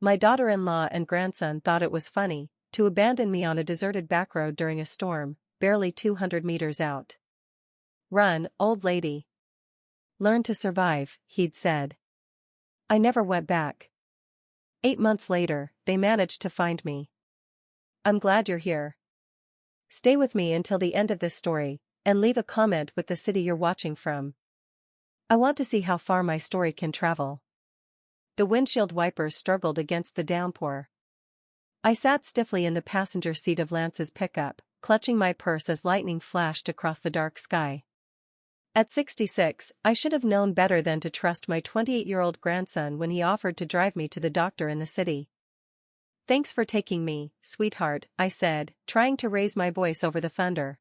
My daughter-in-law and grandson thought it was funny to abandon me on a deserted back road during a storm, barely 200 meters out. "Run, old lady. Learn to survive," he'd said. I never went back. 8 months later, they managed to find me. I'm glad you're here. Stay with me until the end of this story, and leave a comment with the city you're watching from. I want to see how far my story can travel. The windshield wipers struggled against the downpour. I sat stiffly in the passenger seat of Lance's pickup, clutching my purse as lightning flashed across the dark sky. At 66, I should have known better than to trust my 28-year-old grandson when he offered to drive me to the doctor in the city. "Thanks for taking me, sweetheart," I said, trying to raise my voice over the thunder.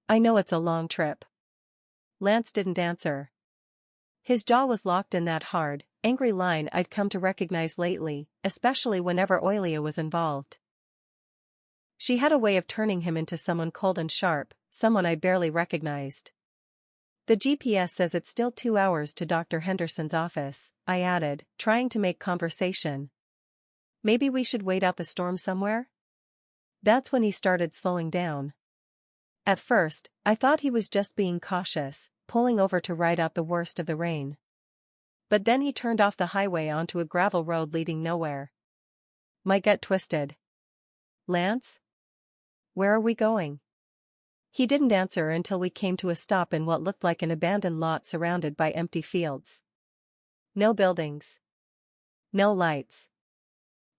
"I know it's a long trip." Lance didn't answer. His jaw was locked in that hard, angry line I'd come to recognize lately, especially whenever Ophelia was involved. She had a way of turning him into someone cold and sharp, someone I barely recognized. "The GPS says it's still 2 hours to Dr. Henderson's office," I added, trying to make conversation. "Maybe we should wait out the storm somewhere?" That's when he started slowing down. At first, I thought he was just being cautious, pulling over to ride out the worst of the rain. But then he turned off the highway onto a gravel road leading nowhere. My gut twisted. "Lance? Where are we going?" He didn't answer until we came to a stop in what looked like an abandoned lot surrounded by empty fields. No buildings. No lights.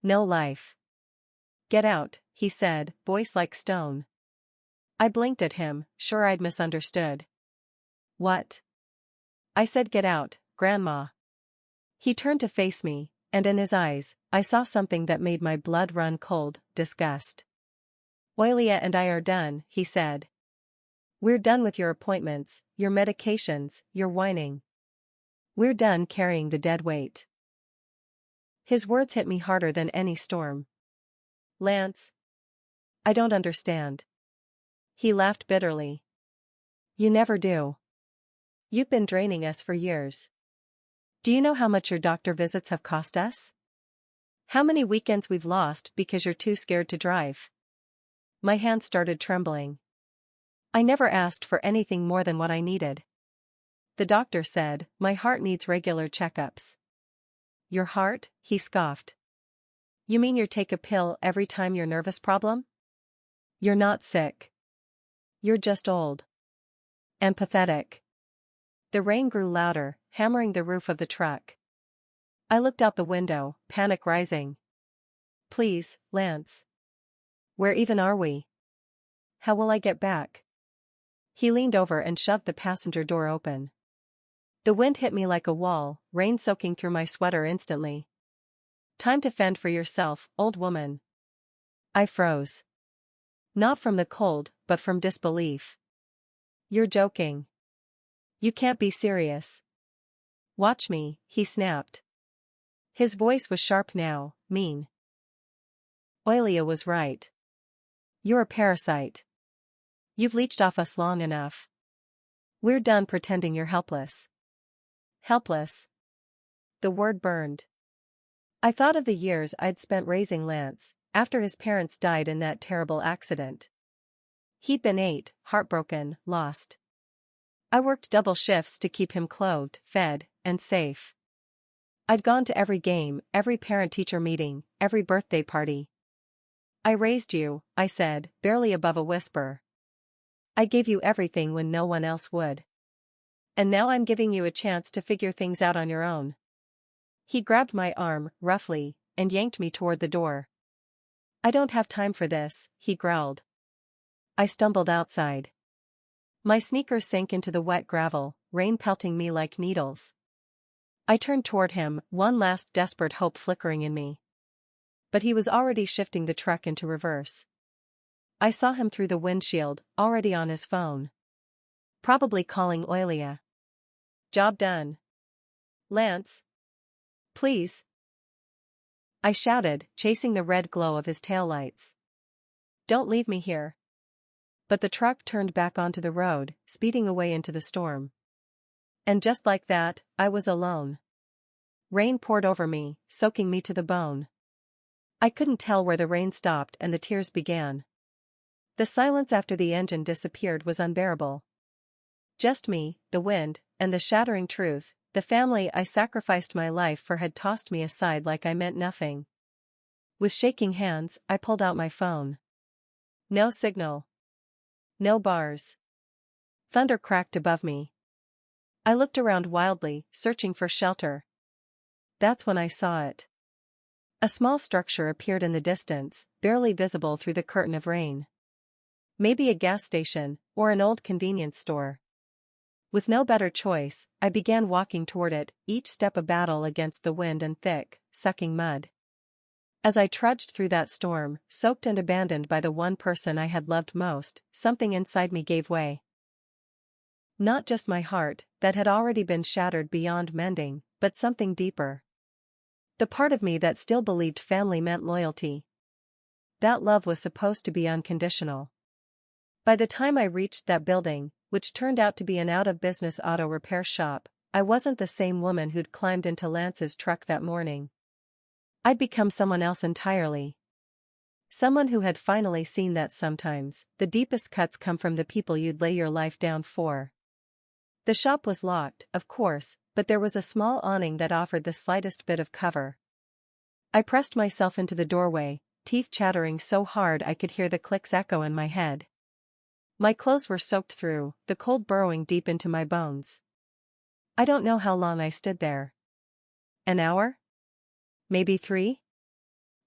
No life. "Get out," he said, voice like stone. I blinked at him, sure I'd misunderstood. "What?" I said, "Get out, Grandma." He turned to face me, and in his eyes, I saw something that made my blood run cold, disgust. "Ophelia and I are done," he said. "We're done with your appointments, your medications, your whining. We're done carrying the dead weight." His words hit me harder than any storm. "Lance, I don't understand." He laughed bitterly. "You never do. You've been draining us for years. Do you know how much your doctor visits have cost us? How many weekends we've lost because you're too scared to drive?" My hand started trembling. I never asked for anything more than what I needed. "The doctor said, my heart needs regular checkups." "Your heart?" he scoffed. "You mean you take a pill every time you're nervous problem? You're not sick. You're just old. And pathetic." The rain grew louder, hammering the roof of the truck. I looked out the window, panic rising. "Please, Lance. Where even are we? How will I get back?" He leaned over and shoved the passenger door open. The wind hit me like a wall, rain soaking through my sweater instantly. "Time to fend for yourself, old woman." I froze. Not from the cold, but from disbelief. "You're joking. You can't be serious." "Watch me," he snapped. His voice was sharp now, mean. Ophelia was right. "You're a parasite. You've leached off us long enough. We're done pretending you're helpless." Helpless? The word burned. I thought of the years I'd spent raising Lance, after his parents died in that terrible accident. He'd been 8, heartbroken, lost. I worked double shifts to keep him clothed, fed, and safe. I'd gone to every game, every parent-teacher meeting, every birthday party. "I raised you," I said, barely above a whisper. "I gave you everything when no one else would. And now I'm giving you a chance to figure things out on your own." He grabbed my arm, roughly, and yanked me toward the door. "I don't have time for this," he growled. I stumbled outside. My sneakers sank into the wet gravel, rain pelting me like needles. I turned toward him, one last desperate hope flickering in me. But he was already shifting the truck into reverse. I saw him through the windshield, already on his phone. Probably calling Ophelia. "Job done. Lance. Please." I shouted, chasing the red glow of his taillights. "Don't leave me here." But the truck turned back onto the road, speeding away into the storm. And just like that, I was alone. Rain poured over me, soaking me to the bone. I couldn't tell where the rain stopped and the tears began. The silence after the engine disappeared was unbearable. Just me, the wind, and the shattering truth, the family I sacrificed my life for had tossed me aside like I meant nothing. With shaking hands, I pulled out my phone. No signal. No bars. Thunder cracked above me. I looked around wildly, searching for shelter. That's when I saw it. A small structure appeared in the distance, barely visible through the curtain of rain. Maybe a gas station, or an old convenience store. With no better choice, I began walking toward it, each step a battle against the wind and thick, sucking mud. As I trudged through that storm, soaked and abandoned by the one person I had loved most, something inside me gave way. Not just my heart, that had already been shattered beyond mending, but something deeper. The part of me that still believed family meant loyalty. That love was supposed to be unconditional. By the time I reached that building, which turned out to be an out-of-business auto repair shop, I wasn't the same woman who'd climbed into Lance's truck that morning. I'd become someone else entirely. Someone who had finally seen that sometimes, the deepest cuts come from the people you'd lay your life down for. The shop was locked, of course, but there was a small awning that offered the slightest bit of cover. I pressed myself into the doorway, teeth chattering so hard I could hear the clicks echo in my head. My clothes were soaked through, the cold burrowing deep into my bones. I don't know how long I stood there. An hour? Maybe 3?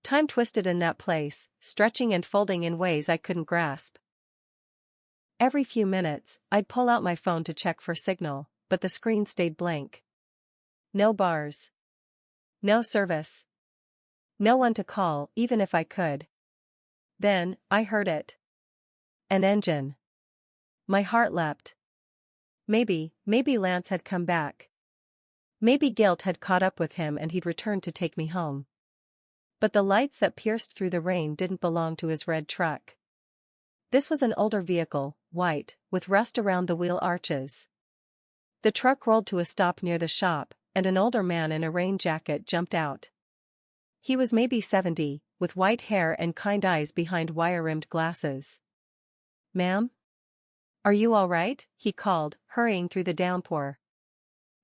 Time twisted in that place, stretching and folding in ways I couldn't grasp. Every few minutes, I'd pull out my phone to check for signal, but the screen stayed blank. No bars. No service. No one to call, even if I could. Then, I heard it. An engine. My heart leapt. Maybe Lance had come back. Maybe guilt had caught up with him and he'd returned to take me home. But the lights that pierced through the rain didn't belong to his red truck. This was an older vehicle, white, with rust around the wheel arches. The truck rolled to a stop near the shop, and an older man in a rain jacket jumped out. He was maybe 70, with white hair and kind eyes behind wire-rimmed glasses. "Ma'am? Are you all right?" he called, hurrying through the downpour.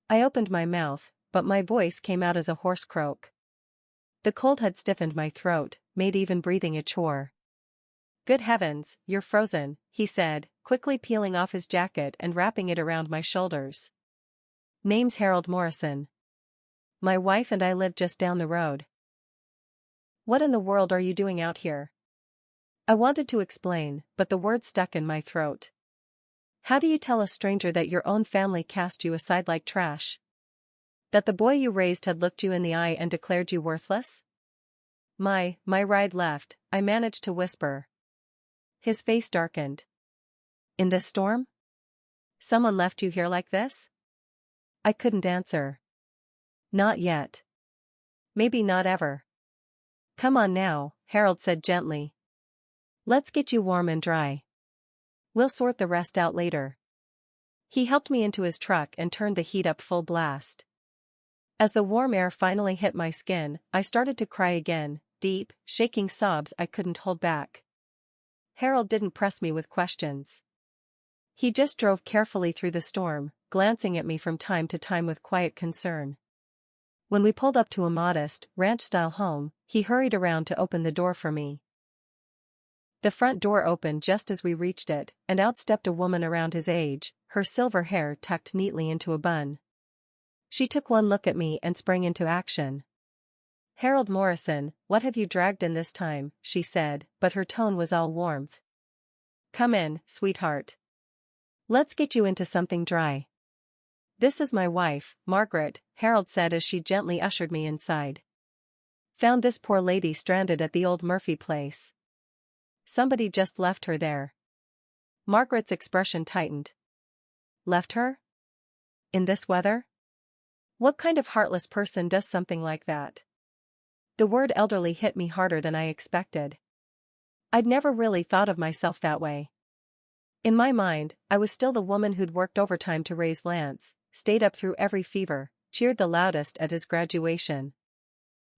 I opened my mouth, but my voice came out as a hoarse croak. The cold had stiffened my throat, made even breathing a chore. "Good heavens, you're frozen," he said, quickly peeling off his jacket and wrapping it around my shoulders. "Name's Harold Morrison. My wife and I live just down the road." "What in the world are you doing out here?" I wanted to explain, but the words stuck in my throat. How do you tell a stranger that your own family cast you aside like trash? That the boy you raised had looked you in the eye and declared you worthless? My ride left," I managed to whisper. His face darkened. "In this storm? Someone left you here like this?" I couldn't answer. "Not yet. Maybe not ever." "Come on now," Harold said gently. "Let's get you warm and dry. We'll sort the rest out later." He helped me into his truck and turned the heat up full blast. As the warm air finally hit my skin, I started to cry again, deep, shaking sobs I couldn't hold back. Harold didn't press me with questions. He just drove carefully through the storm, glancing at me from time to time with quiet concern. When we pulled up to a modest, ranch-style home, he hurried around to open the door for me. The front door opened just as we reached it, and out stepped a woman around his age, her silver hair tucked neatly into a bun. She took one look at me and sprang into action. "Harold Morrison, what have you dragged in this time?" she said, but her tone was all warmth. "Come in, sweetheart. Let's get you into something dry." "This is my wife, Margaret," Harold said as she gently ushered me inside. "Found this poor lady stranded at the old Murphy place. Somebody just left her there." Margaret's expression tightened. "Left her? In this weather? What kind of heartless person does something like that?" The word elderly hit me harder than I expected. I'd never really thought of myself that way. In my mind, I was still the woman who'd worked overtime to raise Lance, stayed up through every fever, cheered the loudest at his graduation.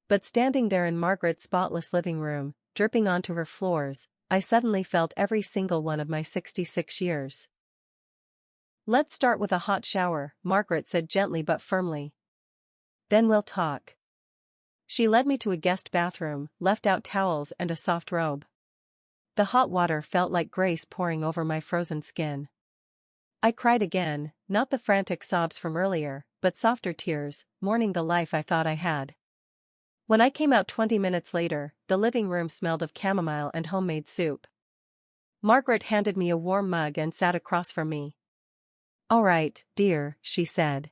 But standing there in Margaret's spotless living room, dripping onto her floors, I suddenly felt every single one of my 66 years. "Let's start with a hot shower," Margaret said gently but firmly. "Then we'll talk." She led me to a guest bathroom, left out towels and a soft robe. The hot water felt like grace pouring over my frozen skin. I cried again, not the frantic sobs from earlier, but softer tears, mourning the life I thought I had. When I came out 20 minutes later, the living room smelled of chamomile and homemade soup. Margaret handed me a warm mug and sat across from me. "All right, dear," she said.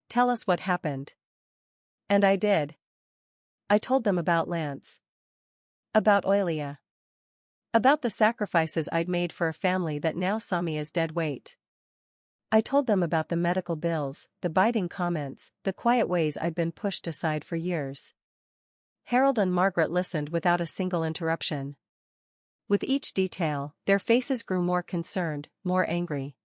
"Tell us what happened." And I did. I told them about Lance. About Ophelia. About the sacrifices I'd made for a family that now saw me as dead weight. I told them about the medical bills, the biting comments, the quiet ways I'd been pushed aside for years. Harold and Margaret listened without a single interruption. With each detail, their faces grew more concerned, more angry.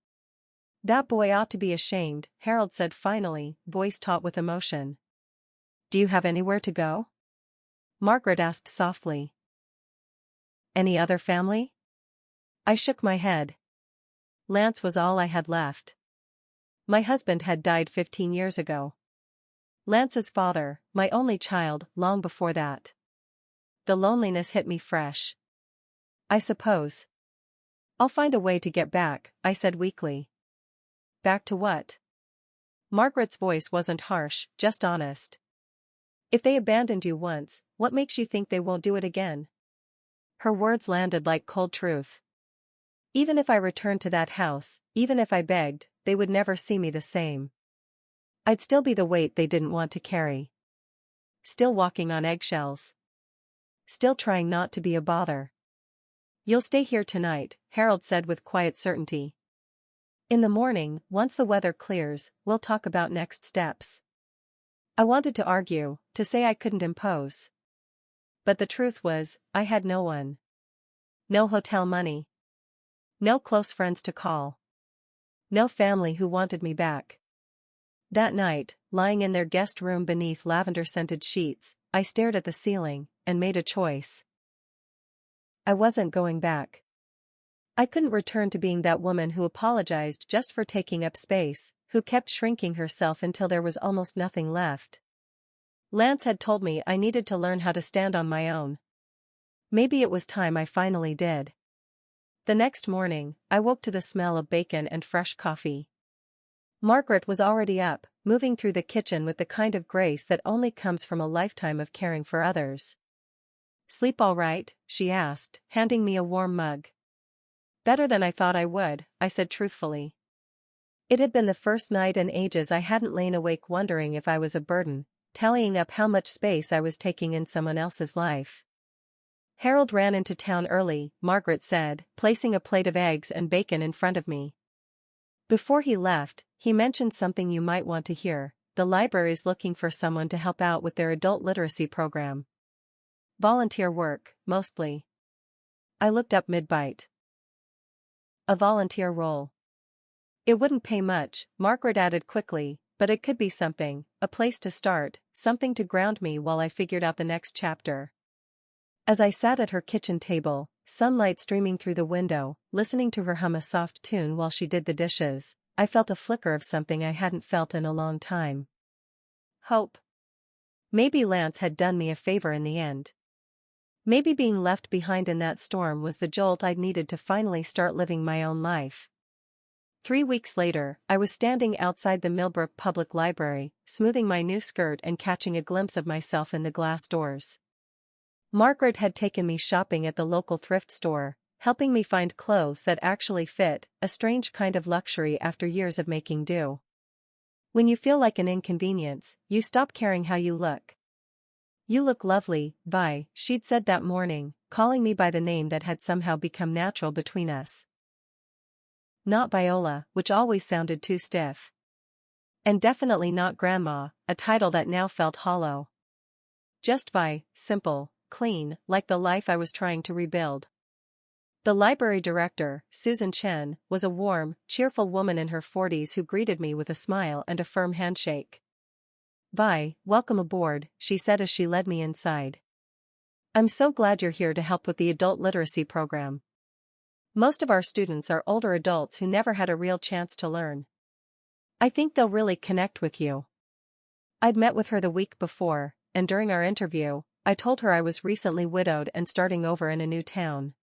"That boy ought to be ashamed," Harold said finally, voice taut with emotion. "Do you have anywhere to go?" Margaret asked softly. "Any other family?" I shook my head. Lance was all I had left. My husband had died 15 years ago. Lance's father, my only child, long before that. The loneliness hit me fresh. "I suppose I'll find a way to get back," I said weakly. "Back to what?" Margaret's voice wasn't harsh, just honest. "If they abandoned you once, what makes you think they won't do it again?" Her words landed like cold truth. Even if I returned to that house, even if I begged, they would never see me the same. I'd still be the weight they didn't want to carry. Still walking on eggshells. Still trying not to be a bother. "You'll stay here tonight," Harold said with quiet certainty. "In the morning, once the weather clears, we'll talk about next steps." I wanted to argue, to say I couldn't impose. But the truth was, I had no one. No hotel money. No close friends to call. No family who wanted me back. That night, lying in their guest room beneath lavender-scented sheets, I stared at the ceiling, and made a choice. I wasn't going back. I couldn't return to being that woman who apologized just for taking up space, who kept shrinking herself until there was almost nothing left. Lance had told me I needed to learn how to stand on my own. Maybe it was time I finally did. The next morning, I woke to the smell of bacon and fresh coffee. Margaret was already up, moving through the kitchen with the kind of grace that only comes from a lifetime of caring for others. "Sleep all right?" she asked, handing me a warm mug. "Better than I thought I would," I said truthfully. It had been the first night in ages I hadn't lain awake wondering if I was a burden, tallying up how much space I was taking in someone else's life. "Harold ran into town early," Margaret said, placing a plate of eggs and bacon in front of me. "Before he left, he mentioned something you might want to hear. The library's looking for someone to help out with their adult literacy program. Volunteer work, mostly." I looked up mid-bite. A volunteer role. "It wouldn't pay much," Margaret added quickly, "but it could be something, a place to start, something to ground me while I figured out the next chapter." As I sat at her kitchen table, sunlight streaming through the window, listening to her hum a soft tune while she did the dishes, I felt a flicker of something I hadn't felt in a long time. Hope. Maybe Lance had done me a favor in the end. Maybe being left behind in that storm was the jolt I'd needed to finally start living my own life. 3 weeks later, I was standing outside the Millbrook Public Library, smoothing my new skirt and catching a glimpse of myself in the glass doors. Margaret had taken me shopping at the local thrift store, helping me find clothes that actually fit, a strange kind of luxury after years of making do. When you feel like an inconvenience, you stop caring how you look. "You look lovely, Vi," she'd said that morning, calling me by the name that had somehow become natural between us. Not Viola, which always sounded too stiff. And definitely not Grandma, a title that now felt hollow. Just Vi, simple, clean, like the life I was trying to rebuild. The library director, Susan Chen, was a warm, cheerful woman in her 40s who greeted me with a smile and a firm handshake. Vi, welcome aboard, she said as she led me inside. I'm so glad you're here to help with the adult literacy program. Most of our students are older adults who never had a real chance to learn. I think they'll really connect with you. I'd met with her the week before, and during our interview, I told her I was recently widowed and starting over in a new town.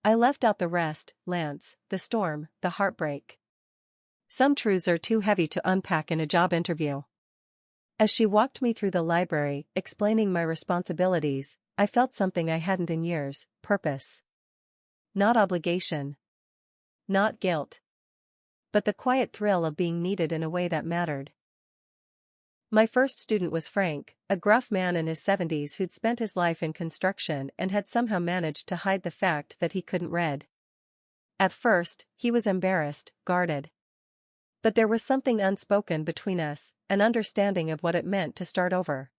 I left out the rest: Lance, the storm, the heartbreak. Some truths are too heavy to unpack in a job interview. As she walked me through the library, explaining my responsibilities, I felt something I hadn't in years: purpose. Not obligation. Not guilt. But the quiet thrill of being needed in a way that mattered. My first student was Frank, a gruff man in his 70s who'd spent his life in construction and had somehow managed to hide the fact that he couldn't read. At first, he was embarrassed, guarded. But there was something unspoken between us, an understanding of what it meant to start over.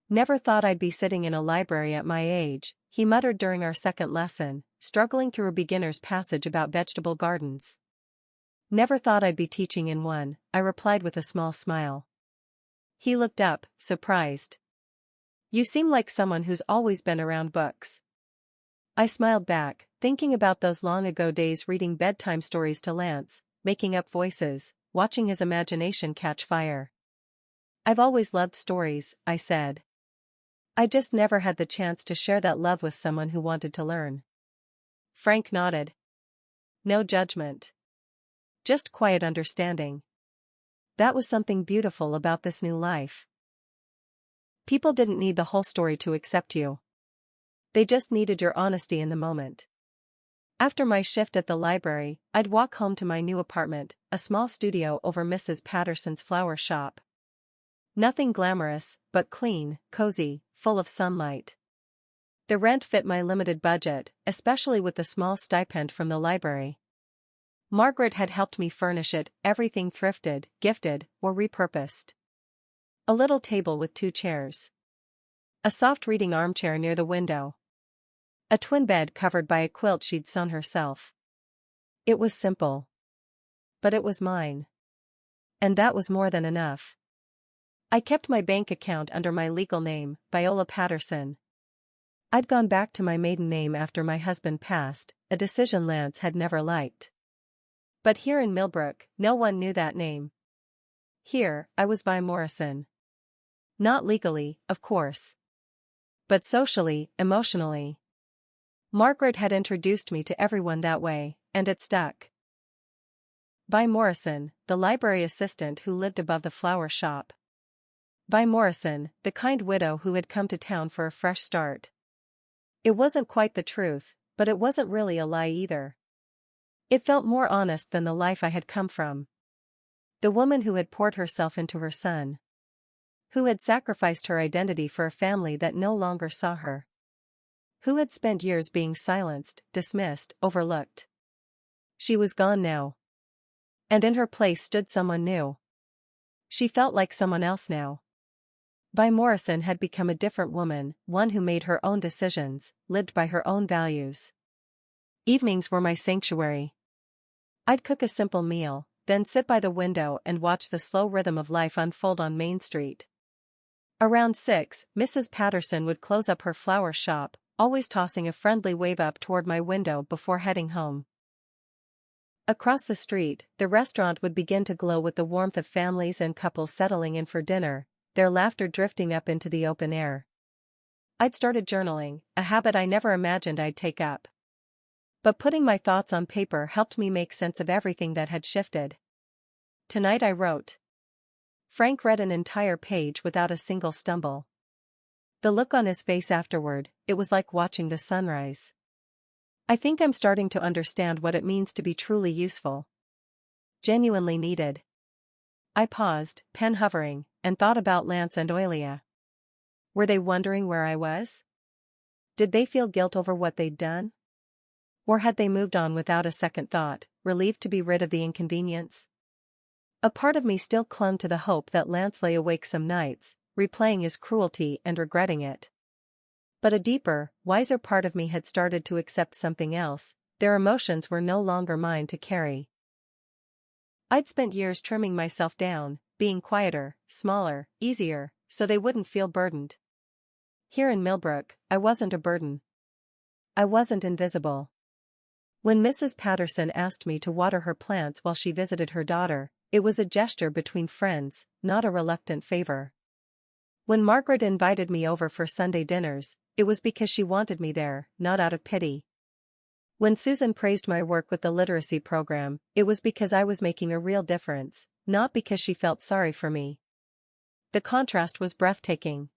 Never thought I'd be sitting in a library at my age, he muttered during our second lesson, struggling through a beginner's passage about vegetable gardens. Never thought I'd be teaching in one, I replied with a small smile. He looked up, surprised. You seem like someone who's always been around books. I smiled back, thinking about those long-ago days reading bedtime stories to Lance, making up voices, watching his imagination catch fire. I've always loved stories, I said. I just never had the chance to share that love with someone who wanted to learn. Frank nodded. No judgment. Just quiet understanding. That was something beautiful about this new life. People didn't need the whole story to accept you. They just needed your honesty in the moment. After my shift at the library, I'd walk home to my new apartment, a small studio over Mrs. Patterson's flower shop. Nothing glamorous, but clean, cozy, full of sunlight. The rent fit my limited budget, especially with the small stipend from the library. Margaret had helped me furnish it, everything thrifted, gifted, or repurposed. A little table with 2 chairs. A soft reading armchair near the window. A twin bed covered by a quilt she'd sewn herself. It was simple. But it was mine. And that was more than enough. I kept my bank account under my legal name, Viola Patterson. I'd gone back to my maiden name after my husband passed, a decision Lance had never liked. But here in Millbrook, no one knew that name. Here, I was Vi Morrison. Not legally, of course. But socially, emotionally. Margaret had introduced me to everyone that way, and it stuck. Vi Morrison, the library assistant who lived above the flower shop. Vi Morrison, the kind widow who had come to town for a fresh start. It wasn't quite the truth, but it wasn't really a lie either. It felt more honest than the life I had come from. The woman who had poured herself into her son. Who had sacrificed her identity for a family that no longer saw her. Who had spent years being silenced, dismissed, overlooked. She was gone now. And in her place stood someone new. She felt like someone else now. Vi Morrison had become a different woman, one who made her own decisions, lived by her own values. Evenings were my sanctuary. I'd cook a simple meal, then sit by the window and watch the slow rhythm of life unfold on Main Street. Around 6, Mrs. Patterson would close up her flower shop, always tossing a friendly wave up toward my window before heading home. Across the street, the restaurant would begin to glow with the warmth of families and couples settling in for dinner, their laughter drifting up into the open air. I'd started journaling, a habit I never imagined I'd take up. But putting my thoughts on paper helped me make sense of everything that had shifted. Tonight I wrote. Frank read an entire page without a single stumble. The look on his face afterward, it was like watching the sunrise. I think I'm starting to understand what it means to be truly useful. Genuinely needed. I paused, pen hovering, and thought about Lance and Ophelia. Were they wondering where I was? Did they feel guilt over what they'd done? Or had they moved on without a second thought, relieved to be rid of the inconvenience? A part of me still clung to the hope that Lance lay awake some nights, replaying his cruelty and regretting it. But a deeper, wiser part of me had started to accept something else: their emotions were no longer mine to carry. I'd spent years trimming myself down, being quieter, smaller, easier, so they wouldn't feel burdened. Here in Millbrook, I wasn't a burden. I wasn't invisible. When Mrs. Patterson asked me to water her plants while she visited her daughter, it was a gesture between friends, not a reluctant favor. When Margaret invited me over for Sunday dinners, it was because she wanted me there, not out of pity. When Susan praised my work with the literacy program, it was because I was making a real difference, not because she felt sorry for me. The contrast was breathtaking.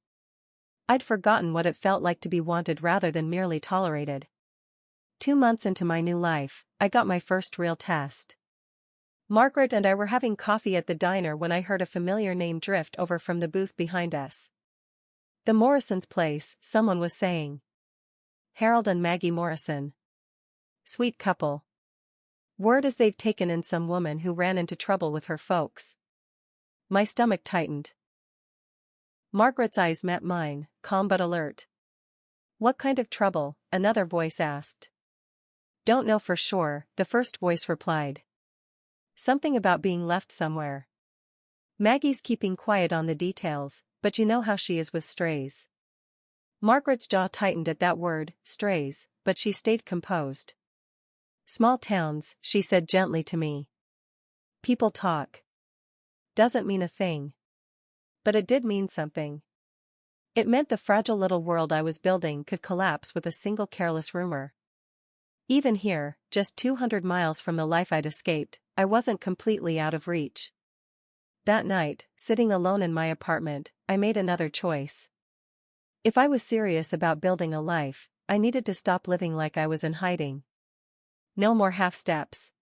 I'd forgotten what it felt like to be wanted rather than merely tolerated. 2 months into my new life, I got my first real test. Margaret and I were having coffee at the diner when I heard a familiar name drift over from the booth behind us. "The Morrisons' place," someone was saying. "Harold and Maggie Morrison. Sweet couple. Word is they've taken in some woman who ran into trouble with her folks." My stomach tightened. Margaret's eyes met mine, calm but alert. "What kind of trouble?" another voice asked. "Don't know for sure," the first voice replied. "Something about being left somewhere. Maggie's keeping quiet on the details, but you know how she is with strays." Margaret's jaw tightened at that word, strays, but she stayed composed. "Small towns," she said gently to me. "People talk. Doesn't mean a thing. But it did mean something. It meant the fragile little world I was building could collapse with a single careless rumor. Even here, just 200 miles from the life I'd escaped, I wasn't completely out of reach. That night, sitting alone in my apartment, I made another choice. If I was serious about building a life, I needed to stop living like I was in hiding. No more half steps.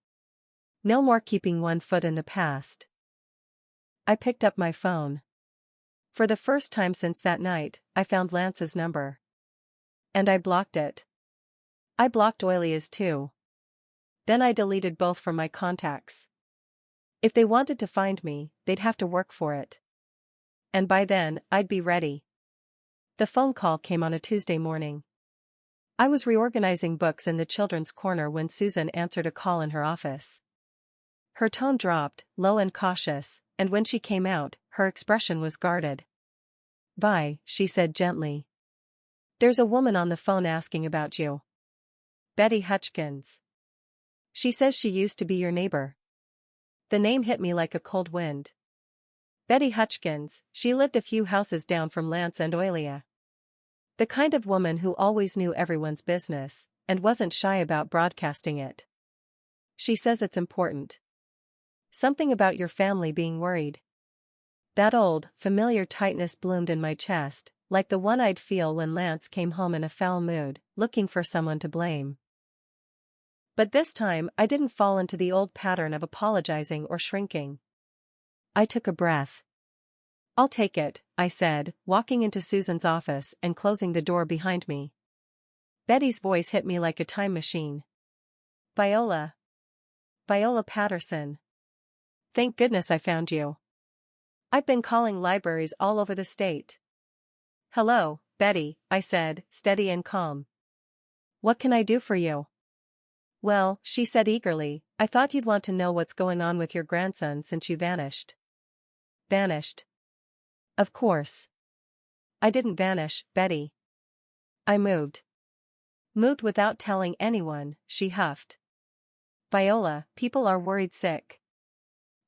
No more keeping one foot in the past. I picked up my phone. For the first time since that night, I found Lance's number. And I blocked it. I blocked Ophelia's too. Then I deleted both from my contacts. If they wanted to find me, they'd have to work for it. And by then, I'd be ready. The phone call came on a Tuesday morning. I was reorganizing books in the children's corner when Susan answered a call in her office. Her tone dropped, low and cautious, and when she came out, her expression was guarded. "Vi," she said gently. "There's a woman on the phone asking about you. Betty Hutchkins. She says she used to be your neighbor." The name hit me like a cold wind. Betty Hutchkins, she lived a few houses down from Lance and Ophelia. The kind of woman who always knew everyone's business, and wasn't shy about broadcasting it. "She says it's important. Something about your family being worried." That old, familiar tightness bloomed in my chest, like the one I'd feel when Lance came home in a foul mood, looking for someone to blame. But this time I didn't fall into the old pattern of apologizing or shrinking. I took a breath. "I'll take it," I said, walking into Susan's office and closing the door behind me. Betty's voice hit me like a time machine. "Viola. Viola Patterson. Thank goodness I found you. I've been calling libraries all over the state." "Hello, Betty," I said, steady and calm. "What can I do for you?" "Well," she said eagerly, "I thought you'd want to know what's going on with your grandson since you vanished." "Vanished? Of course. I didn't vanish, Betty. I moved. Moved without telling anyone," she huffed. "Viola, people are worried sick.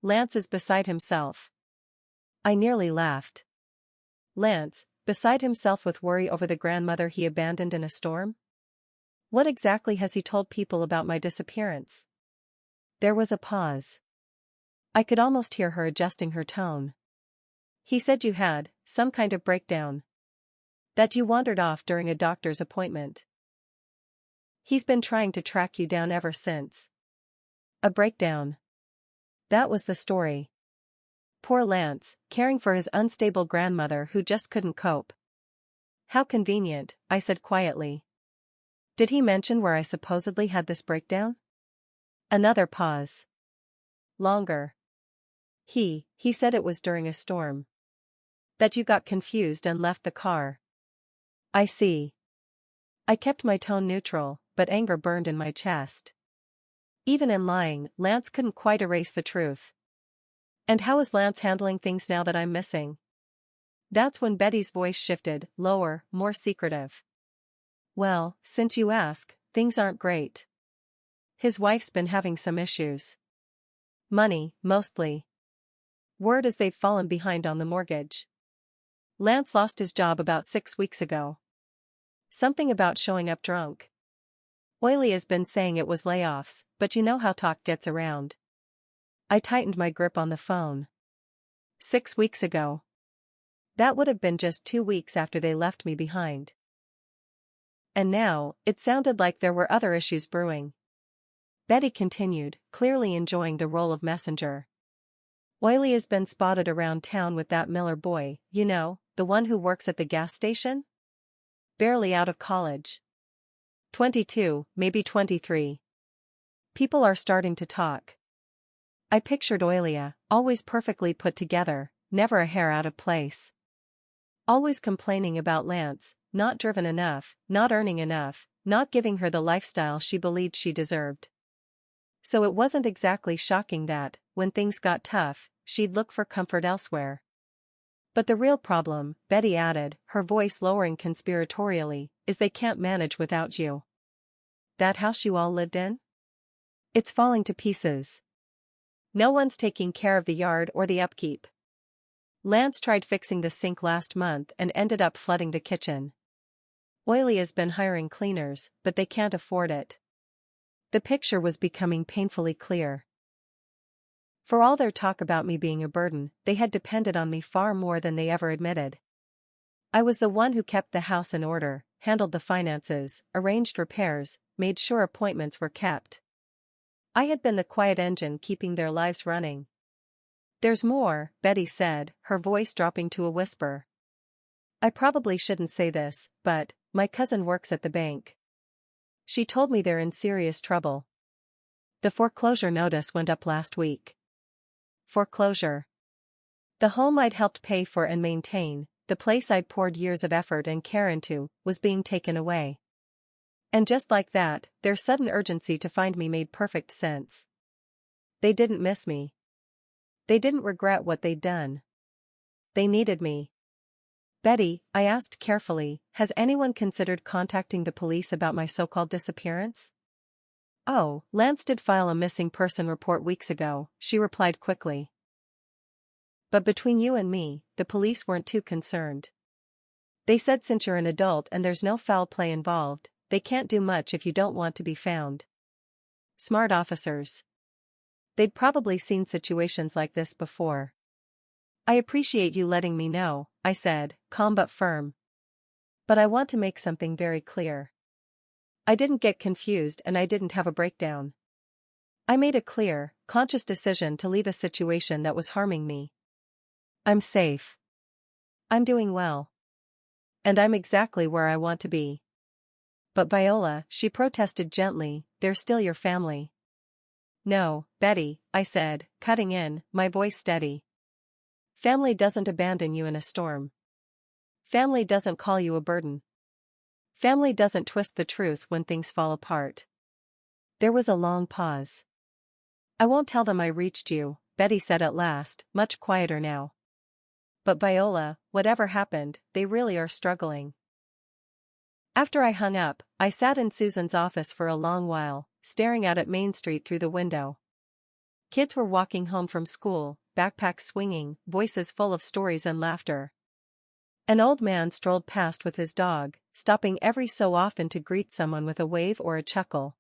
Lance is beside himself." I nearly laughed. Lance, beside himself with worry over the grandmother he abandoned in a storm? What exactly has he told people about my disappearance? There was a pause. I could almost hear her adjusting her tone. "He said you had some kind of breakdown. That you wandered off during a doctor's appointment. He's been trying to track you down ever since." A breakdown. That was the story. Poor Lance, caring for his unstable grandmother who just couldn't cope. "How convenient," I said quietly. "Did he mention where I supposedly had this breakdown?" Another pause. Longer. He said it was during a storm. That you got confused and left the car." "I see." I kept my tone neutral, but anger burned in my chest. Even in lying, Lance couldn't quite erase the truth. And how is Lance handling things now that I'm missing? That's when Betty's voice shifted, lower, more secretive. Well, since you ask, things aren't great. His wife's been having some issues. Money, mostly. Word is they've fallen behind on the mortgage. Lance lost his job about 6 weeks ago. Something about showing up drunk. Oily has been saying it was layoffs, but you know how talk gets around. I tightened my grip on the phone. 6 weeks ago. That would have been just 2 weeks after they left me behind. And now, it sounded like there were other issues brewing. Betty continued, clearly enjoying the role of messenger. Oily has been spotted around town with that Miller boy, you know, the one who works at the gas station? Barely out of college. 22, maybe 23. People are starting to talk. I pictured Ophelia, always perfectly put together, never a hair out of place. Always complaining about Lance, not driven enough, not earning enough, not giving her the lifestyle she believed she deserved. So it wasn't exactly shocking that, when things got tough, she'd look for comfort elsewhere. But the real problem, Betty added, her voice lowering conspiratorially, is they can't manage without you. That house you all lived in? It's falling to pieces. No one's taking care of the yard or the upkeep. Lance tried fixing the sink last month and ended up flooding the kitchen. Oily has been hiring cleaners, but they can't afford it. The picture was becoming painfully clear. For all their talk about me being a burden, they had depended on me far more than they ever admitted. I was the one who kept the house in order, handled the finances, arranged repairs, made sure appointments were kept. I had been the quiet engine keeping their lives running. There's more, Betty said, her voice dropping to a whisper. I probably shouldn't say this, but my cousin works at the bank. She told me they're in serious trouble. The foreclosure notice went up last week. Foreclosure. The home I'd helped pay for and maintain, the place I'd poured years of effort and care into, was being taken away. And just like that, their sudden urgency to find me made perfect sense. They didn't miss me. They didn't regret what they'd done. They needed me. Betty, I asked carefully, has anyone considered contacting the police about my so-called disappearance? Oh, Lance did file a missing person report weeks ago, she replied quickly. But between you and me, the police weren't too concerned. They said since you're an adult and there's no foul play involved, they can't do much if you don't want to be found. Smart officers. They'd probably seen situations like this before. I appreciate you letting me know, I said, calm but firm. But I want to make something very clear. I didn't get confused and I didn't have a breakdown. I made a clear, conscious decision to leave a situation that was harming me. I'm safe. I'm doing well. And I'm exactly where I want to be. But Viola, she protested gently, they're still your family. No, Betty, I said, cutting in, my voice steady. Family doesn't abandon you in a storm. Family doesn't call you a burden. Family doesn't twist the truth when things fall apart. There was a long pause. I won't tell them I reached you, Betty said at last, much quieter now. But Viola, whatever happened, they really are struggling. After I hung up, I sat in Susan's office for a long while, staring out at Main Street through the window. Kids were walking home from school, backpacks swinging, voices full of stories and laughter. An old man strolled past with his dog, stopping every so often to greet someone with a wave or a chuckle.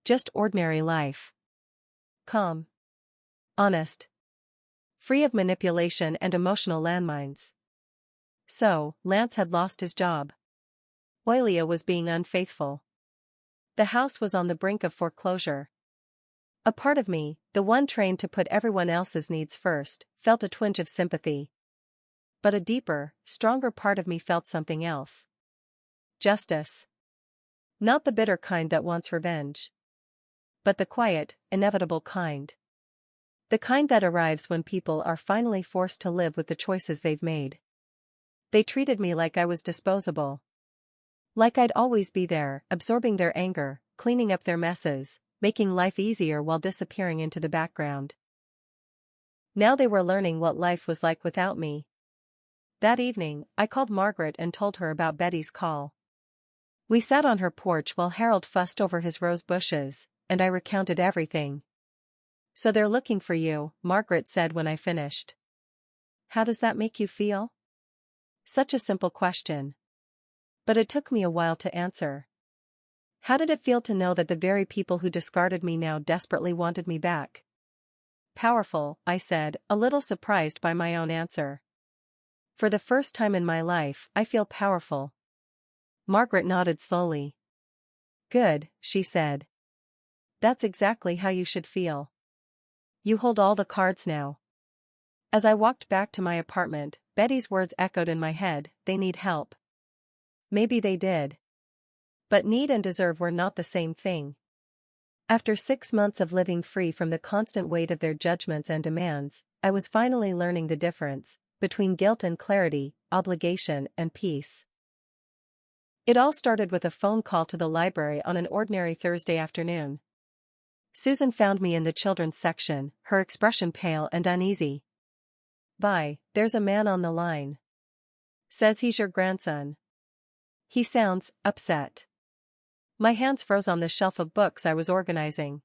Just ordinary life. Calm. Honest. Free of manipulation and emotional landmines. So, Lance had lost his job. Ophelia was being unfaithful. The house was on the brink of foreclosure. A part of me, the one trained to put everyone else's needs first, felt a twinge of sympathy. But a deeper, stronger part of me felt something else. Justice. Not the bitter kind that wants revenge. But the quiet, inevitable kind. The kind that arrives when people are finally forced to live with the choices they've made. They treated me like I was disposable. Like I'd always be there, absorbing their anger, cleaning up their messes, making life easier while disappearing into the background. Now they were learning what life was like without me. That evening, I called Margaret and told her about Betty's call. We sat on her porch while Harold fussed over his rose bushes, and I recounted everything. "So they're looking for you," Margaret said when I finished. "How does that make you feel?" Such a simple question. But it took me a while to answer. How did it feel to know that the very people who discarded me now desperately wanted me back? "Powerful," I said, a little surprised by my own answer. "For the first time in my life, I feel powerful." Margaret nodded slowly. "Good," she said. "That's exactly how you should feel. You hold all the cards now." As I walked back to my apartment, Betty's words echoed in my head, "They need help." Maybe they did. But need and deserve were not the same thing. After 6 months of living free from the constant weight of their judgments and demands, I was finally learning the difference between guilt and clarity, obligation and peace. It all started with a phone call to the library on an ordinary Thursday afternoon. Susan found me in the children's section, her expression pale and uneasy. "Vi, there's a man on the line. Says he's your grandson. He sounds upset." My hands froze on the shelf of books I was organizing.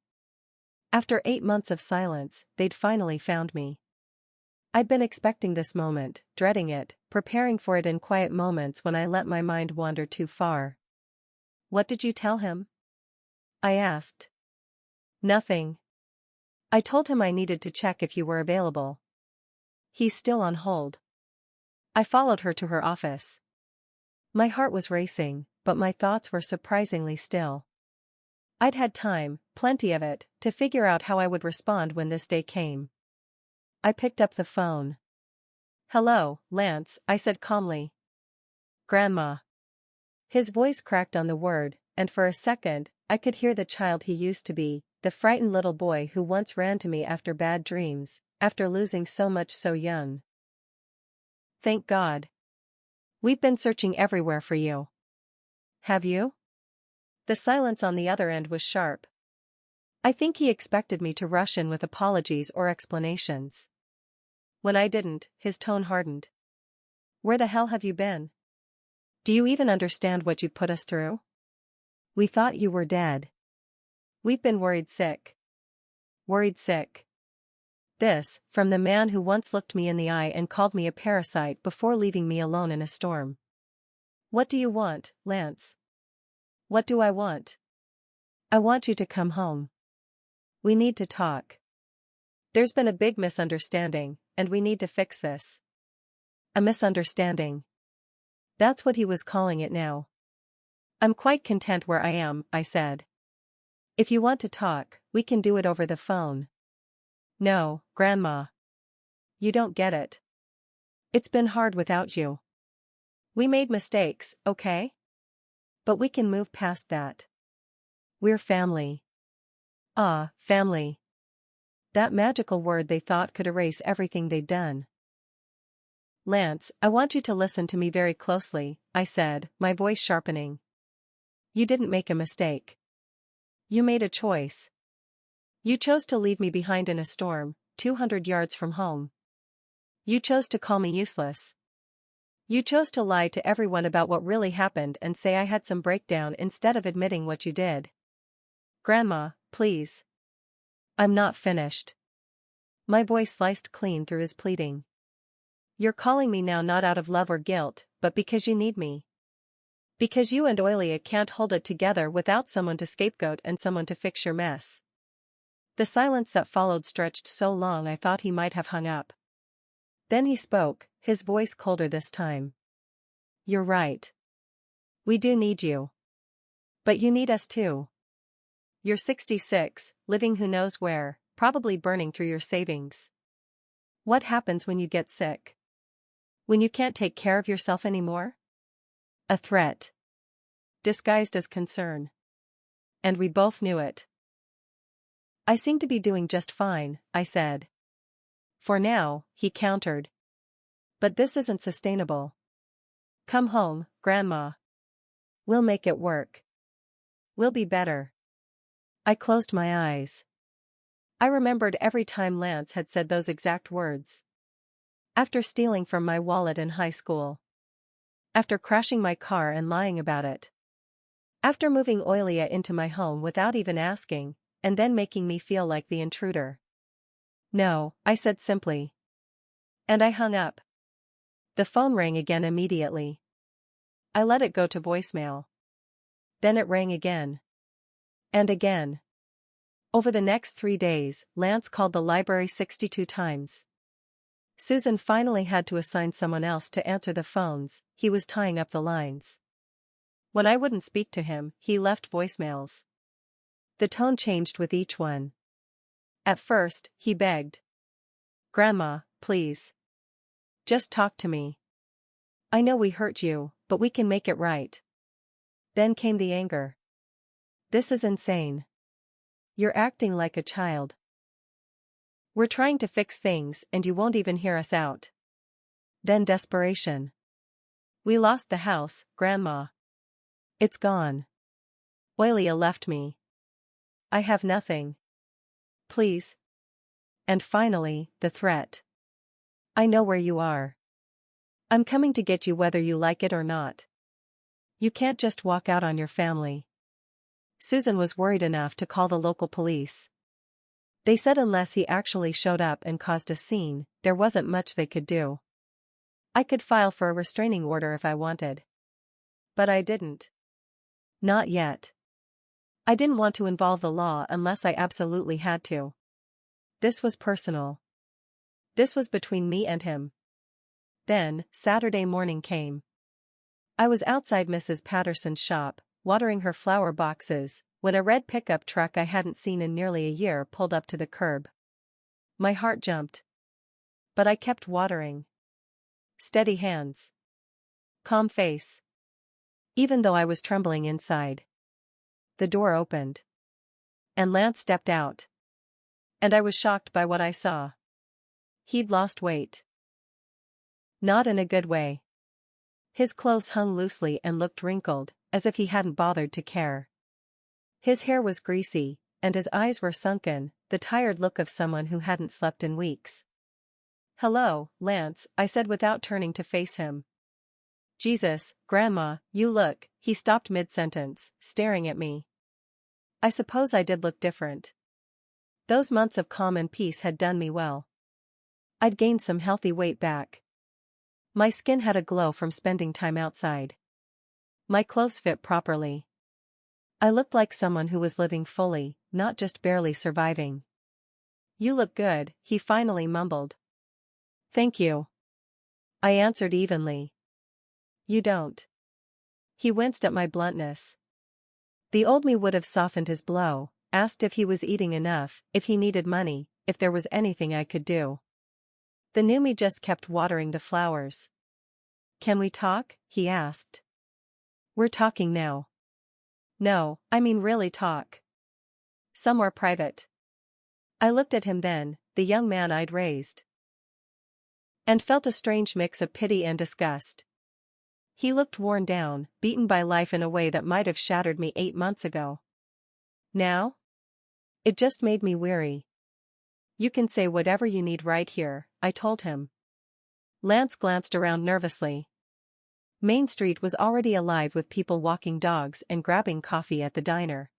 After 8 months of silence, they'd finally found me. I'd been expecting this moment, dreading it, preparing for it in quiet moments when I let my mind wander too far. "What did you tell him?" I asked. "Nothing. I told him I needed to check if you were available." "He's still on hold." I followed her to her office. My heart was racing, but my thoughts were surprisingly still. I'd had time, plenty of it, to figure out how I would respond when this day came. I picked up the phone. "Hello, Lance," I said calmly. "Grandma." His voice cracked on the word, and for a second, I could hear the child he used to be, the frightened little boy who once ran to me after bad dreams, after losing so much so young. "Thank God. We've been searching everywhere for you." "Have you?" The silence on the other end was sharp. I think he expected me to rush in with apologies or explanations. When I didn't, his tone hardened. "Where the hell have you been? Do you even understand what you've put us through? We thought you were dead. We've been worried sick." Worried sick. This, from the man who once looked me in the eye and called me a parasite before leaving me alone in a storm. "What do you want, Lance?" "What do I want?" "I want you to come home. We need to talk. There's been a big misunderstanding, and we need to fix this." A misunderstanding. That's what he was calling it now. "I'm quite content where I am," I said. "If you want to talk, we can do it over the phone." "No, Grandma. You don't get it. It's been hard without you. We made mistakes, okay? But we can move past that. We're family." Ah, family. That magical word they thought could erase everything they'd done. "Lance, I want you to listen to me very closely," I said, my voice sharpening. "You didn't make a mistake. You made a choice. You chose to leave me behind in a storm, 200 yards from home. You chose to call me useless. You chose to lie to everyone about what really happened and say I had some breakdown instead of admitting what you did." "Grandma, please. I'm not finished." My voice sliced clean through his pleading. "You're calling me now not out of love or guilt, but because you need me. Because you and Ophelia can't hold it together without someone to scapegoat and someone to fix your mess." The silence that followed stretched so long I thought he might have hung up. Then he spoke, his voice colder this time. "You're right. We do need you. But you need us too. You're 66, living who knows where, probably burning through your savings. What happens when you get sick? When you can't take care of yourself anymore?" A threat. Disguised as concern. And we both knew it. "I seem to be doing just fine," I said. "For now," he countered. "But this isn't sustainable. Come home, Grandma. We'll make it work. We'll be better." I closed my eyes. I remembered every time Lance had said those exact words. After stealing from my wallet in high school. After crashing my car and lying about it. After moving Ophelia into my home without even asking, and then making me feel like the intruder. No, I said simply. And I hung up. The phone rang again immediately. I let it go to voicemail. Then it rang again. And again. Over the next 3 days, Lance called the library 62 times. Susan finally had to assign someone else to answer the phones. He was tying up the lines. When I wouldn't speak to him, he left voicemails. The tone changed with each one. At first, he begged. "Grandma, please. Just talk to me. I know we hurt you, but we can make it right." Then came the anger. "This is insane. You're acting like a child. We're trying to fix things and you won't even hear us out." Then desperation. "We lost the house, Grandma. It's gone. Ophelia left me. I have nothing. Please." And finally, the threat. "I know where you are. I'm coming to get you whether you like it or not. You can't just walk out on your family." Susan was worried enough to call the local police. They said unless he actually showed up and caused a scene, there wasn't much they could do. I could file for a restraining order if I wanted. But I didn't. Not yet. I didn't want to involve the law unless I absolutely had to. This was personal. This was between me and him. Then, Saturday morning came. I was outside Mrs. Patterson's shop, watering her flower boxes, when a red pickup truck I hadn't seen in nearly a year pulled up to the curb. My heart jumped. But I kept watering. Steady hands. Calm face. Even though I was trembling inside. The door opened. And Lance stepped out. And I was shocked by what I saw. He'd lost weight. Not in a good way. His clothes hung loosely and looked wrinkled, as if he hadn't bothered to care. His hair was greasy, and his eyes were sunken, the tired look of someone who hadn't slept in weeks. "Hello, Lance," I said without turning to face him. "Jesus, Grandma, you look," he stopped mid-sentence, staring at me. I suppose I did look different. Those months of calm and peace had done me well. I'd gained some healthy weight back. My skin had a glow from spending time outside. My clothes fit properly. I looked like someone who was living fully, not just barely surviving. "You look good," he finally mumbled. "Thank you." I answered evenly. "You don't." He winced at my bluntness. The old me would have softened his blow, asked if he was eating enough, if he needed money, if there was anything I could do. The new me just kept watering the flowers. "Can we talk?" he asked. "We're talking now." "No, I mean really talk. Somewhere private." I looked at him then, the young man I'd raised. And felt a strange mix of pity and disgust. He looked worn down, beaten by life in a way that might have shattered me 8 months ago. Now? It just made me weary. "You can say whatever you need right here," I told him. Lance glanced around nervously. Main Street was already alive with people walking dogs and grabbing coffee at the diner.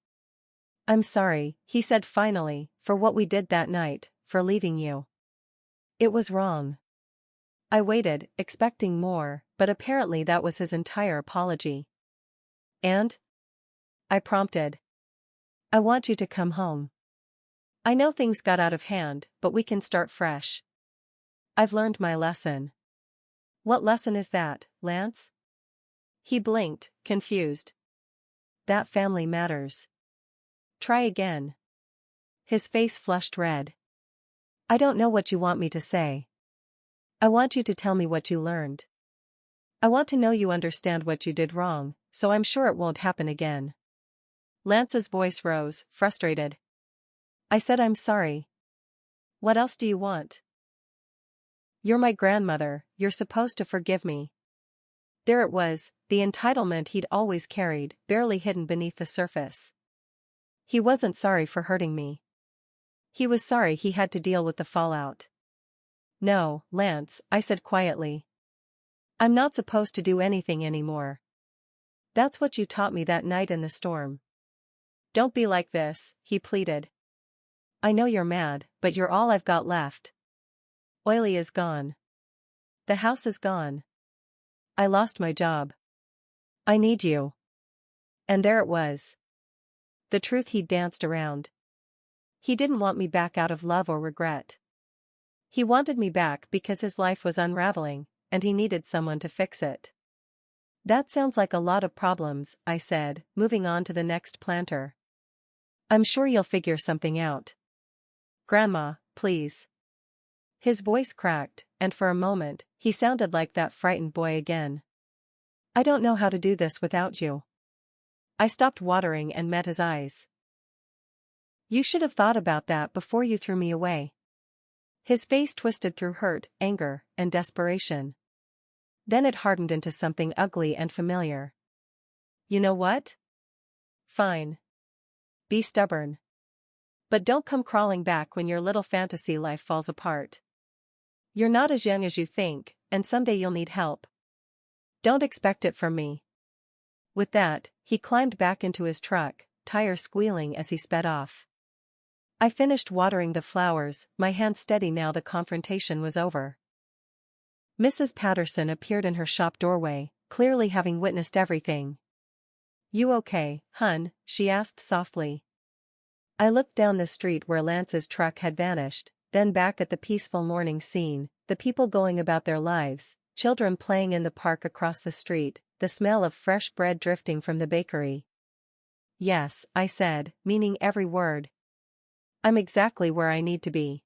"I'm sorry," he said finally, "for what we did that night, for leaving you. It was wrong." I waited, expecting more, but apparently that was his entire apology. "And?" I prompted. "I want you to come home. I know things got out of hand, but we can start fresh. I've learned my lesson." "What lesson is that, Lance?" He blinked, confused. "That family matters. Try again." His face flushed red. "I don't know what you want me to say. I want you to tell me what you learned. I want to know you understand what you did wrong, so I'm sure it won't happen again." Lance's voice rose, frustrated. I said I'm sorry. "What else do you want? You're my grandmother, you're supposed to forgive me." There it was, the entitlement he'd always carried, barely hidden beneath the surface. He wasn't sorry for hurting me. He was sorry he had to deal with the fallout. No, Lance, I said quietly. I'm not supposed to do anything anymore. That's what you taught me that night in the storm. Don't be like this, he pleaded. I know you're mad, but you're all I've got left. Oily is gone. The house is gone. I lost my job. I need you. And there it was. The truth he'd danced around. He didn't want me back out of love or regret. He wanted me back because his life was unraveling, and he needed someone to fix it. That sounds like a lot of problems, I said, moving on to the next planter. I'm sure you'll figure something out. Grandma, please. His voice cracked, and for a moment, he sounded like that frightened boy again. I don't know how to do this without you. I stopped watering and met his eyes. You should have thought about that before you threw me away. His face twisted through hurt, anger, and desperation. Then it hardened into something ugly and familiar. You know what? Fine. Be stubborn. But don't come crawling back when your little fantasy life falls apart. You're not as young as you think, and someday you'll need help. Don't expect it from me. With that, he climbed back into his truck, tires squealing as he sped off. I finished watering the flowers, my hands steady now the confrontation was over. Mrs. Patterson appeared in her shop doorway, clearly having witnessed everything. You okay, hun? She asked softly. I looked down the street where Lance's truck had vanished, then back at the peaceful morning scene, the people going about their lives, children playing in the park across the street, the smell of fresh bread drifting from the bakery. Yes, I said, meaning every word. I'm exactly where I need to be.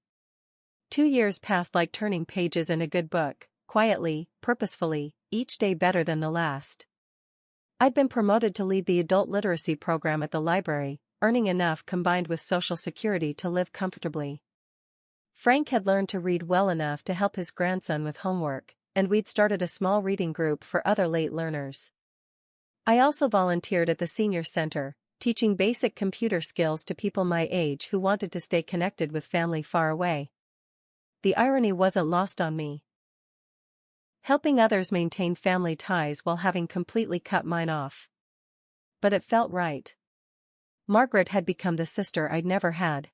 2 years passed like turning pages in a good book, quietly, purposefully, each day better than the last. I'd been promoted to lead the adult literacy program at the library, earning enough combined with Social Security to live comfortably. Frank had learned to read well enough to help his grandson with homework, and we'd started a small reading group for other late learners. I also volunteered at the senior center, teaching basic computer skills to people my age who wanted to stay connected with family far away. The irony wasn't lost on me. Helping others maintain family ties while having completely cut mine off. But it felt right. Margaret had become the sister I'd never had.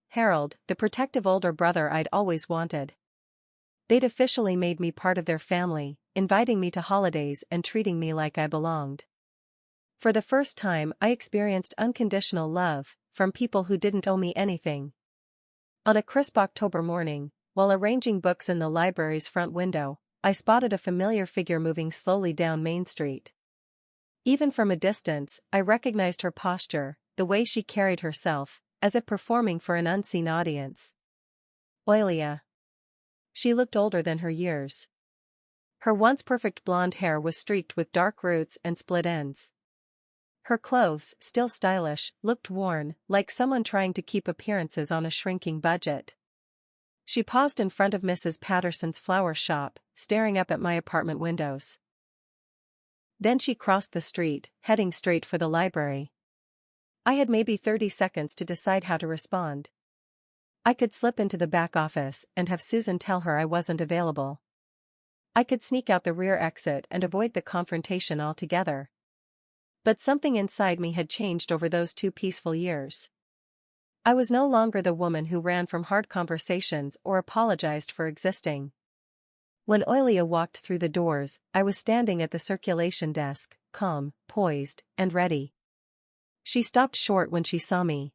Harold, the protective older brother I'd always wanted. They'd officially made me part of their family, inviting me to holidays and treating me like I belonged. For the first time I experienced unconditional love, from people who didn't owe me anything. On a crisp October morning, while arranging books in the library's front window, I spotted a familiar figure moving slowly down Main Street. Even from a distance, I recognized her posture, the way she carried herself, as if performing for an unseen audience. Ophelia. She looked older than her years. Her once perfect blonde hair was streaked with dark roots and split ends. Her clothes, still stylish, looked worn, like someone trying to keep appearances on a shrinking budget. She paused in front of Mrs. Patterson's flower shop, staring up at my apartment windows. Then she crossed the street, heading straight for the library. I had maybe 30 seconds to decide how to respond. I could slip into the back office and have Susan tell her I wasn't available. I could sneak out the rear exit and avoid the confrontation altogether. But something inside me had changed over those 2 peaceful years. I was no longer the woman who ran from hard conversations or apologized for existing. When Ophelia walked through the doors, I was standing at the circulation desk, calm, poised, and ready. She stopped short when she saw me.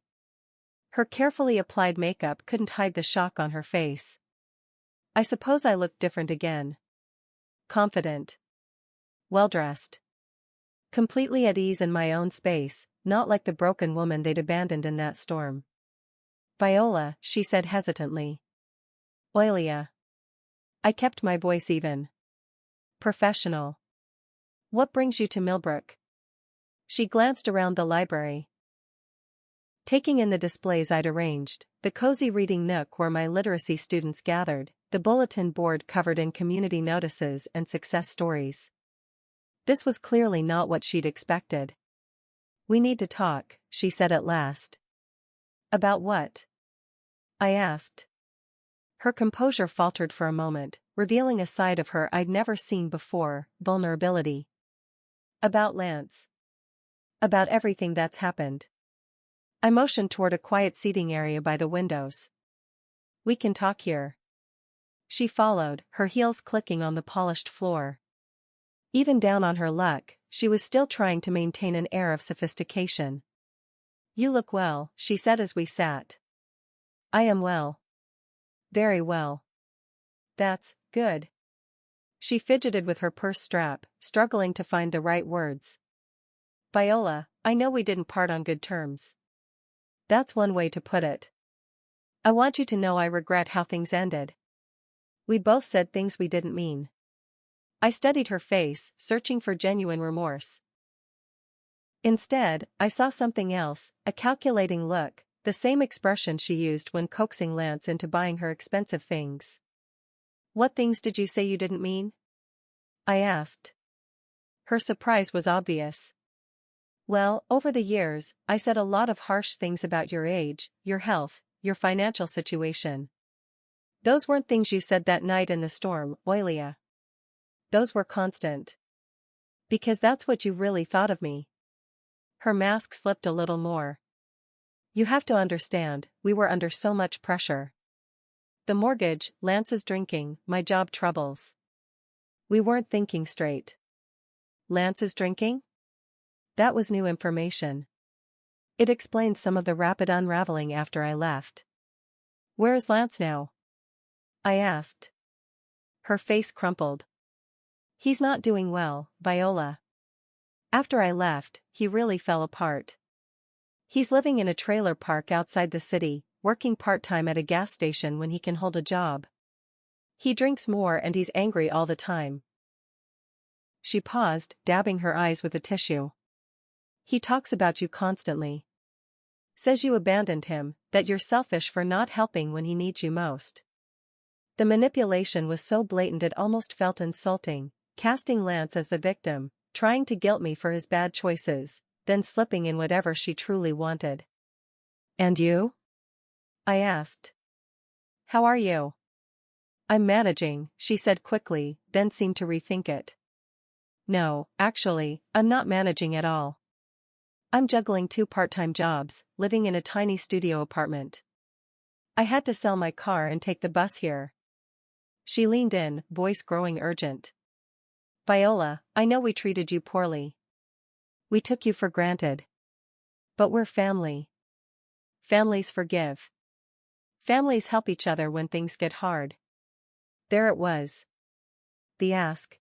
Her carefully applied makeup couldn't hide the shock on her face. I suppose I looked different again. Confident. Well-dressed. Completely at ease in my own space, not like the broken woman they'd abandoned in that storm. Viola, she said hesitantly. Ophelia. I kept my voice even. Professional. What brings you to Millbrook? She glanced around the library. Taking in the displays I'd arranged, the cozy reading nook where my literacy students gathered, the bulletin board covered in community notices and success stories. This was clearly not what she'd expected. We need to talk, she said at last. About what? I asked. Her composure faltered for a moment, revealing a side of her I'd never seen before, vulnerability. About Lance. About everything that's happened. I motioned toward a quiet seating area by the windows. We can talk here. She followed, her heels clicking on the polished floor. Even down on her luck, she was still trying to maintain an air of sophistication. You look well, she said as we sat. I am well. Very well. That's good. She fidgeted with her purse strap, struggling to find the right words. Viola, I know we didn't part on good terms. That's one way to put it. I want you to know I regret how things ended. We both said things we didn't mean. I studied her face, searching for genuine remorse. Instead, I saw something else, a calculating look, the same expression she used when coaxing Lance into buying her expensive things. What things did you say you didn't mean? I asked. Her surprise was obvious. Well, over the years, I said a lot of harsh things about your age, your health, your financial situation. Those weren't things you said that night in the storm, Ophelia. Those were constant. Because that's what you really thought of me. Her mask slipped a little more. You have to understand, we were under so much pressure. The mortgage, Lance's drinking, my job troubles. We weren't thinking straight. Lance's drinking? That was new information. It explained some of the rapid unraveling after I left. Where is Lance now? I asked. Her face crumpled. He's not doing well, Viola. After I left, he really fell apart. He's living in a trailer park outside the city, working part-time at a gas station when he can hold a job. He drinks more and he's angry all the time. She paused, dabbing her eyes with a tissue. He talks about you constantly. Says you abandoned him, that you're selfish for not helping when he needs you most. The manipulation was so blatant it almost felt insulting, casting Lance as the victim, trying to guilt me for his bad choices, then slipping in whatever she truly wanted. And you? I asked. How are you? I'm managing, she said quickly, then seemed to rethink it. No, actually, I'm not managing at all. I'm juggling 2 part-time jobs, living in a tiny studio apartment. I had to sell my car and take the bus here. She leaned in, voice growing urgent. Viola, I know we treated you poorly. We took you for granted. But we're family. Families forgive. Families help each other when things get hard. There it was. The ask.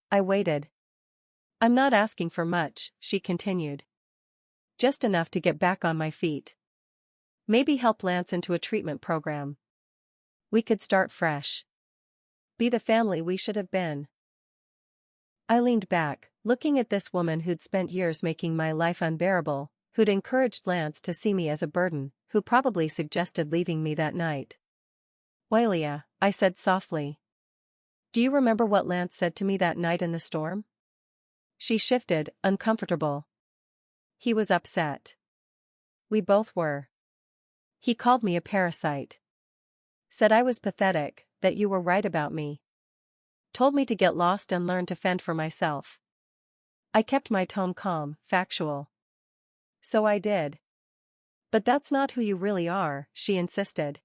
I waited. I'm not asking for much, she continued. Just enough to get back on my feet. Maybe help Lance into a treatment program. We could start fresh. Be the family we should have been. I leaned back, looking at this woman who'd spent years making my life unbearable, who'd encouraged Lance to see me as a burden, who probably suggested leaving me that night. Ophelia, I said softly. Do you remember what Lance said to me that night in the storm? She shifted, uncomfortable. He was upset. We both were. He called me a parasite. Said I was pathetic, that you were right about me. Told me to get lost and learn to fend for myself. I kept my tone calm, factual. So I did. But that's not who you really are, she insisted.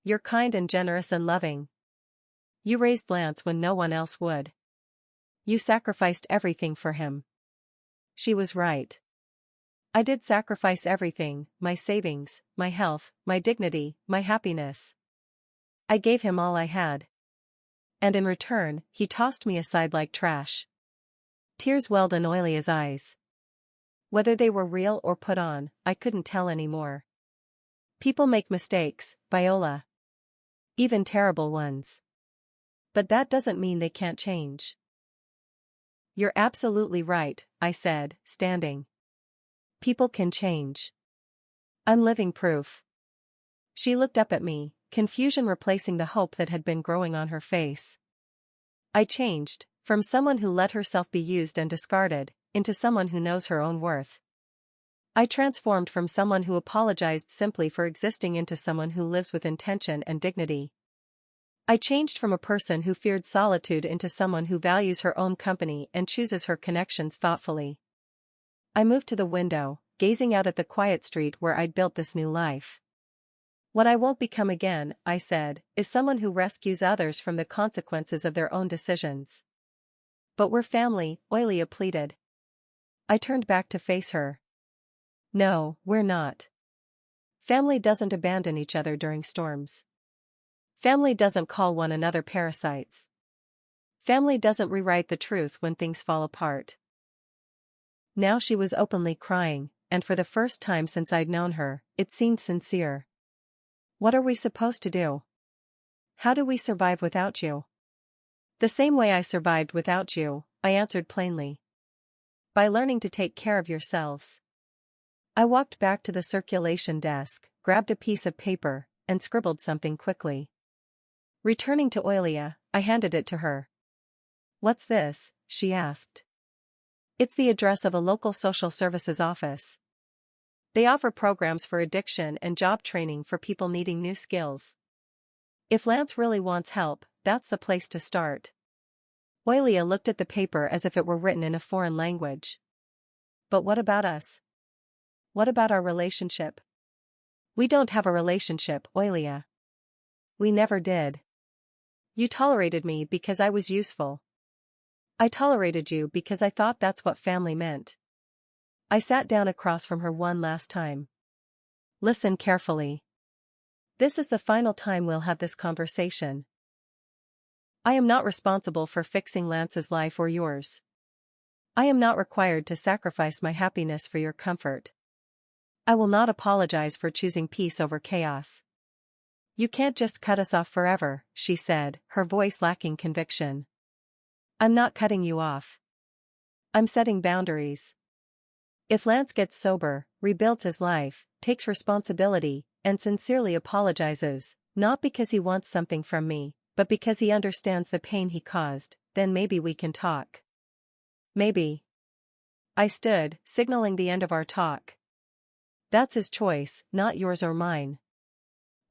You're kind and generous and loving. You raised Lance when no one else would. You sacrificed everything for him. She was right. I did sacrifice everything, my savings, my health, my dignity, my happiness. I gave him all I had. And in return, he tossed me aside like trash. Tears welled in Ophelia's eyes. Whether they were real or put on, I couldn't tell anymore. People make mistakes, Viola. Even terrible ones. But that doesn't mean they can't change. You're absolutely right, I said, standing. People can change. I'm living proof. She looked up at me, confusion replacing the hope that had been growing on her face. I changed, from someone who let herself be used and discarded, into someone who knows her own worth. I transformed from someone who apologized simply for existing into someone who lives with intention and dignity. I changed from a person who feared solitude into someone who values her own company and chooses her connections thoughtfully. I moved to the window, gazing out at the quiet street where I'd built this new life. What I won't become again, I said, is someone who rescues others from the consequences of their own decisions. But we're family, Ophelia pleaded. I turned back to face her. No, we're not. Family doesn't abandon each other during storms. Family doesn't call one another parasites. Family doesn't rewrite the truth when things fall apart. Now she was openly crying, and for the first time since I'd known her, it seemed sincere. What are we supposed to do? How do we survive without you? The same way I survived without you, I answered plainly. By learning to take care of yourselves. I walked back to the circulation desk, grabbed a piece of paper, and scribbled something quickly. Returning to Ophelia, I handed it to her. What's this? She asked. It's the address of a local social services office. They offer programs for addiction and job training for people needing new skills. If Lance really wants help, that's the place to start. Ophelia looked at the paper as if it were written in a foreign language. But what about us? What about our relationship? We don't have a relationship, Ophelia. We never did. You tolerated me because I was useful. I tolerated you because I thought that's what family meant. I sat down across from her one last time. Listen carefully. This is the final time we'll have this conversation. I am not responsible for fixing Lance's life or yours. I am not required to sacrifice my happiness for your comfort. I will not apologize for choosing peace over chaos. You can't just cut us off forever, she said, her voice lacking conviction. I'm not cutting you off. I'm setting boundaries. If Lance gets sober, rebuilds his life, takes responsibility, and sincerely apologizes, not because he wants something from me, but because he understands the pain he caused, then maybe we can talk. Maybe. I stood, signaling the end of our talk. That's his choice, not yours or mine.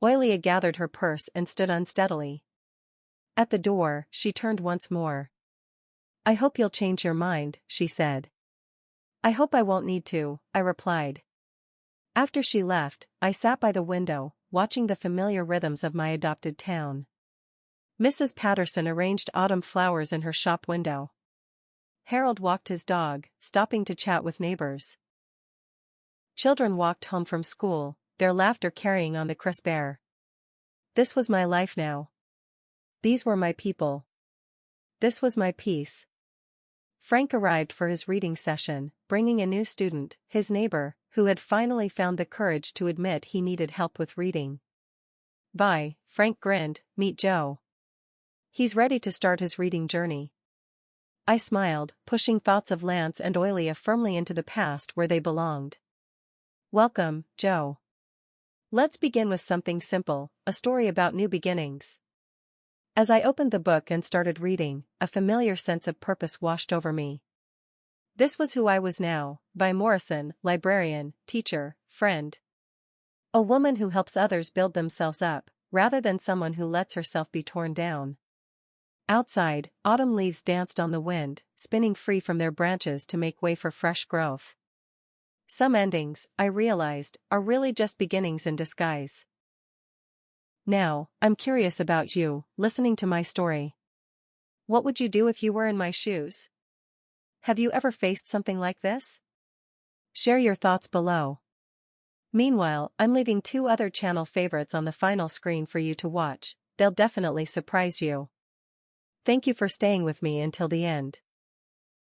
Ophelia gathered her purse and stood unsteadily. At the door, she turned once more. I hope you'll change your mind, she said. I hope I won't need to, I replied. After she left, I sat by the window, watching the familiar rhythms of my adopted town. Mrs. Patterson arranged autumn flowers in her shop window. Harold walked his dog, stopping to chat with neighbors. Children walked home from school, their laughter carrying on the crisp air. This was my life now. These were my people. This was my peace. Frank arrived for his reading session, bringing a new student, his neighbor, who had finally found the courage to admit he needed help with reading. Bye, Frank grinned, meet Joe. He's ready to start his reading journey. I smiled, pushing thoughts of Lance and Ophelia firmly into the past where they belonged. Welcome, Joe. Let's begin with something simple, a story about new beginnings. As I opened the book and started reading, a familiar sense of purpose washed over me. This was who I was now, Vi Morrison, librarian, teacher, friend. A woman who helps others build themselves up, rather than someone who lets herself be torn down. Outside, autumn leaves danced on the wind, spinning free from their branches to make way for fresh growth. Some endings, I realized, are really just beginnings in disguise. Now, I'm curious about you, listening to my story. What would you do if you were in my shoes? Have you ever faced something like this? Share your thoughts below. Meanwhile, I'm leaving 2 other channel favorites on the final screen for you to watch, they'll definitely surprise you. Thank you for staying with me until the end.